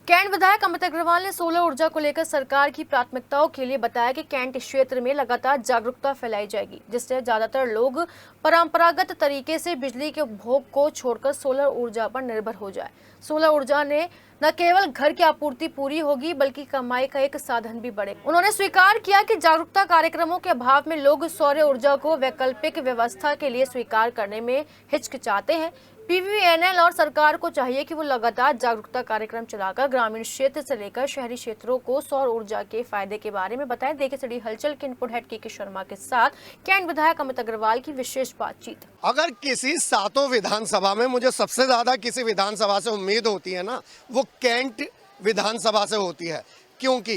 Cantt विधायक अमित अग्रवाल ने solar ऊर्जा को लेकर सरकार की प्राथमिकताओं के लिए बताया कि कैंट क्षेत्र में लगातार जागरूकता फैलाई जाएगी, जिससे ज्यादातर लोग परंपरागत तरीके से बिजली के उपभोग को छोड़कर सोलर ऊर्जा पर निर्भर हो जाए। सोलर ऊर्जा ने न केवल घर की आपूर्ति पूरी होगी बल्कि कमाई का एक साधन भी बढ़े। उन्होंने स्वीकार किया कि जागरूकता कार्यक्रमों के अभाव में लोग सौर ऊर्जा को वैकल्पिक व्यवस्था के लिए स्वीकार करने में हिचकिचाते हैं। पीवीएनएल और सरकार को चाहिए कि वो लगातार जागरूकता कार्यक्रम चलाकर ग्रामीण क्षेत्र से लेकर शहरी क्षेत्रों को सौर ऊर्जा के फायदे के बारे में बताएं। देखिए सड़ी हलचल के इनपुट हेड के शर्मा के साथ कैंट विधायक अमित अग्रवाल की विशेष बातचीत। अगर किसी सातों विधानसभा में मुझे सबसे ज्यादा किसी विधानसभा से उम्मीद होती है ना, वो कैंट विधानसभा से होती है, क्योंकि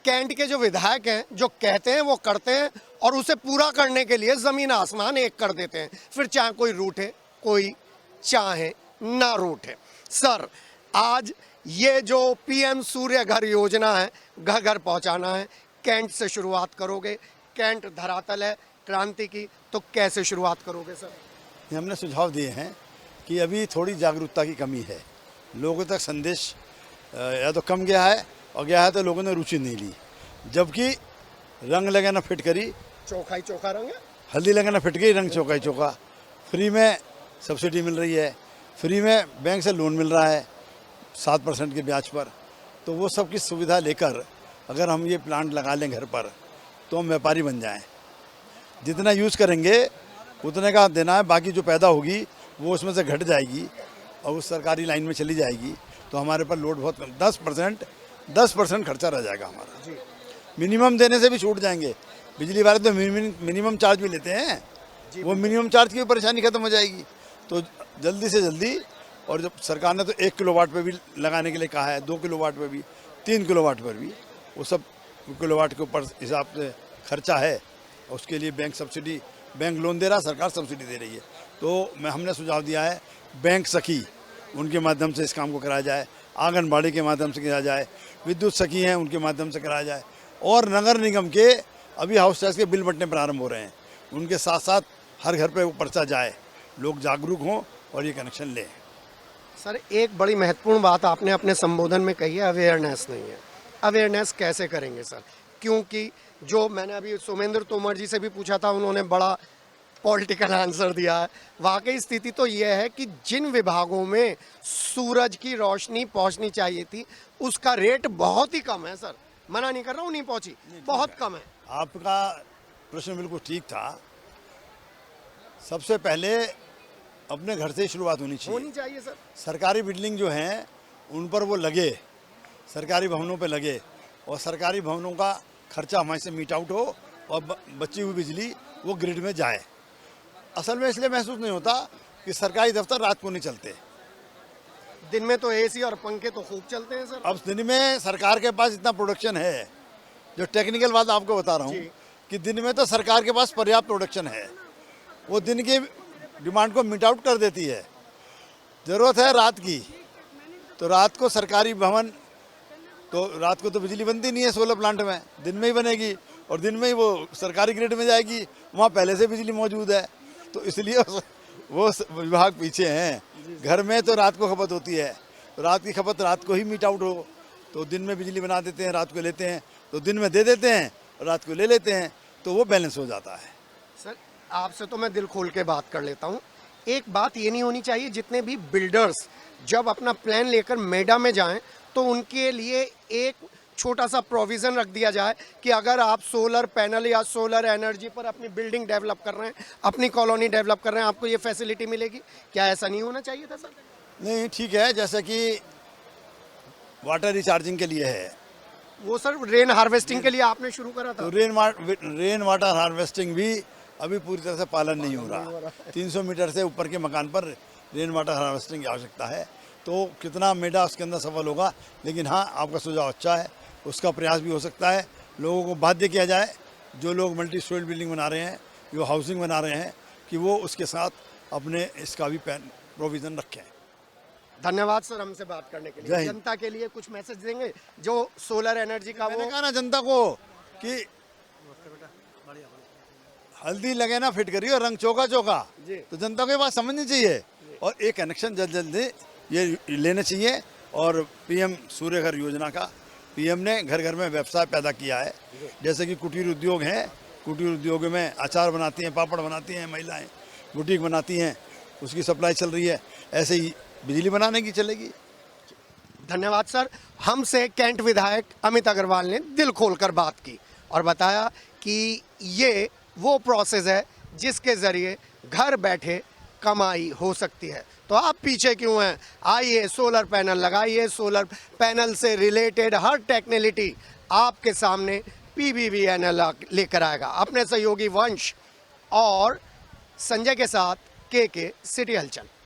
कैंट के जो विधायक हैं जो कहते हैं वो करते हैं और उसे पूरा करने के लिए जमीन आसमान एक कर देते हैं। फिर चाहे कोई रूठे, कोई चाहे ना रूठे। सर, आज ये जो पीएम सूर्य घर योजना है, घर घर पहुंचाना है, कैंट से शुरुआत करोगे। कैंट धरातल है क्रांति की, तो कैसे शुरुआत करोगे सर? हमने सुझाव दिए हैं कि अभी थोड़ी जागरूकता की कमी है, लोगों तक संदेश या तो कम गया है और गया है तो लोगों ने रुचि नहीं ली। जबकि रंग लगे ना फिटकरी, चोखा ही चोखा रंग है, हल्दी लगे ना फिटकरी, रंग चौका ही चौका। फ्री में सब्सिडी मिल रही है, फ्री में बैंक से लोन मिल रहा है 7% के ब्याज पर। तो वो सब की सुविधा लेकर अगर हम ये प्लांट लगा लें घर पर तो हम व्यापारी बन जाएं। जितना यूज़ करेंगे उतने का देना है, बाकी जो पैदा होगी वो उसमें से घट जाएगी और उस सरकारी लाइन में चली जाएगी। तो हमारे पर लोड बहुत कम, 10% खर्चा रह जाएगा हमारा। मिनिमम देने से भी छूट जाएंगे। बिजली वाले तो मिनिमम चार्ज भी लेते हैं, वो मिनिमम चार्ज की परेशानी खत्म हो जाएगी। तो जल्दी से जल्दी, और जब सरकार ने तो 1 किलोवाट पे भी लगाने के लिए कहा है, 2 किलोवाट पे भी, 3 किलोवाट पर भी, वो सब किलोवाट के ऊपर हिसाब से खर्चा है। उसके लिए बैंक सब्सिडी, बैंक लोन दे रहा, सरकार सब्सिडी दे रही है। तो हमने सुझाव दिया है बैंक सखी, उनके माध्यम से इस काम को कराया जाए, आंगनबाड़ी के माध्यम से कराया जाए, विद्युत सखी हैं उनके माध्यम से कराया जाए। और नगर निगम के अभी हाउस टैक्स के बिल बंटने प्रारंभ हो रहे हैं, उनके साथ साथ हर घर पे वो पर्चा जाए, लोग जागरूक हों और ये कनेक्शन लें। सर, एक बड़ी महत्वपूर्ण बात आपने अपने संबोधन में कही है, अवेयरनेस नहीं है। अवेयरनेस कैसे करेंगे सर? क्योंकि जो मैंने अभी सोमेंद्र तोमर जी से भी पूछा था, उन्होंने बड़ा पॉलिटिकल आंसर दिया है। वाकई स्थिति तो यह है कि जिन विभागों में सूरज की रोशनी पहुंचनी चाहिए थी उसका रेट बहुत ही कम है सर। मना नहीं कर रहा हूँ, नहीं पहुंची, बहुत कम है। आपका प्रश्न बिल्कुल ठीक था। सबसे पहले अपने घर से ही शुरुआत होनी चाहिए सर। सरकारी बिल्डिंग जो हैं उन पर वो लगे, सरकारी भवनों पे लगे और सरकारी भवनों का खर्चा हमारे से मीट आउट हो और बची हुई बिजली वो ग्रिड में जाए। असल में इसलिए महसूस नहीं होता कि सरकारी दफ्तर रात को नहीं चलते। दिन में तो एसी और पंखे तो खूब चलते हैं सर। अब दिन में सरकार के पास इतना प्रोडक्शन है, जो टेक्निकल बात आपको बता रहा हूँ कि दिन में तो सरकार के पास पर्याप्त प्रोडक्शन है, वो दिन की डिमांड को मीट आउट कर देती है। ज़रूरत है रात की, तो रात को सरकारी भवन, तो रात को तो बिजली बनती नहीं है सोलर प्लांट में, दिन में ही बनेगी और दिन में ही वो सरकारी ग्रिड में जाएगी, वहाँ पहले से बिजली मौजूद है। तो इसलिए वो विभाग पीछे हैं। घर में तो रात को खपत होती है, तो रात की खपत रात को ही मीट आउट हो, तो दिन में बिजली बना देते हैं, रात को लेते हैं, तो दिन में दे देते हैं और रात को ले लेते हैं, तो वो बैलेंस हो जाता है। सर, आपसे तो मैं दिल खोल के बात कर लेता हूँ। एक बात ये नहीं होनी चाहिए, जितने भी बिल्डर्स जब अपना प्लान लेकर मेडा में जाएं तो उनके लिए एक छोटा सा प्रोविज़न रख दिया जाए कि अगर आप सोलर पैनल या सोलर एनर्जी पर अपनी बिल्डिंग डेवलप कर रहे हैं, अपनी कॉलोनी डेवलप कर रहे हैं, आपको ये फैसिलिटी मिलेगी। क्या ऐसा नहीं होना चाहिए था सर? नहीं, ठीक है, जैसे कि वाटर रिचार्जिंग के लिए है, वो सर रेन हार्वेस्टिंग के लिए आपने शुरू करा था। तो रेन वाटर हार्वेस्टिंग भी अभी पूरी तरह से पालन नहीं हो रहा। 300 मीटर से ऊपर के मकान पर रेन वाटर हार्वेस्टिंग की आवश्यकता है। तो कितना मेडा उसके अंदर सफल होगा, लेकिन हाँ, आपका सुझाव अच्छा है, उसका प्रयास भी हो सकता है। लोगों को बाध्य किया जाए, जो लोग मल्टी स्टोरी बिल्डिंग बना रहे हैं, जो हाउसिंग बना रहे हैं, कि वो उसके साथ अपने इसका भी प्रोविज़न रखें। धन्यवाद सर हमसे बात करने के लिए। जनता के लिए कुछ मैसेज देंगे जो सोलर एनर्जी का? मैंने कहा ना जनता को कि हल्दी लगे ना फिटकरी और रंग चौका चौका, तो जनता को ये बात समझनी चाहिए और एक कनेक्शन जल्दी ये लेना चाहिए और पीएम सूर्य घर योजना का पीएम ने घर घर में व्यवसाय पैदा किया है। जैसे कि कुटीर उद्योग हैं, कुटीर उद्योग में अचार बनाती हैं, पापड़ बनाती हैं महिलाएं, बुटीक बनाती हैं, उसकी सप्लाई चल रही है। ऐसे ही बिजली बनाने की चलेगी। धन्यवाद सर। हमसे कैंट विधायक अमित अग्रवाल ने दिल खोलकर बात की और बताया कि ये वो प्रोसेस है जिसके ज़रिए घर बैठे कमाई हो सकती है। तो आप पीछे क्यों हैं? आइए सोलर पैनल लगाइए। सोलर पैनल से रिलेटेड हर टेक्निलिटी आपके सामने PBVNL लेकर आएगा। अपने सहयोगी वंश और संजय के साथ के सिटी हलचल।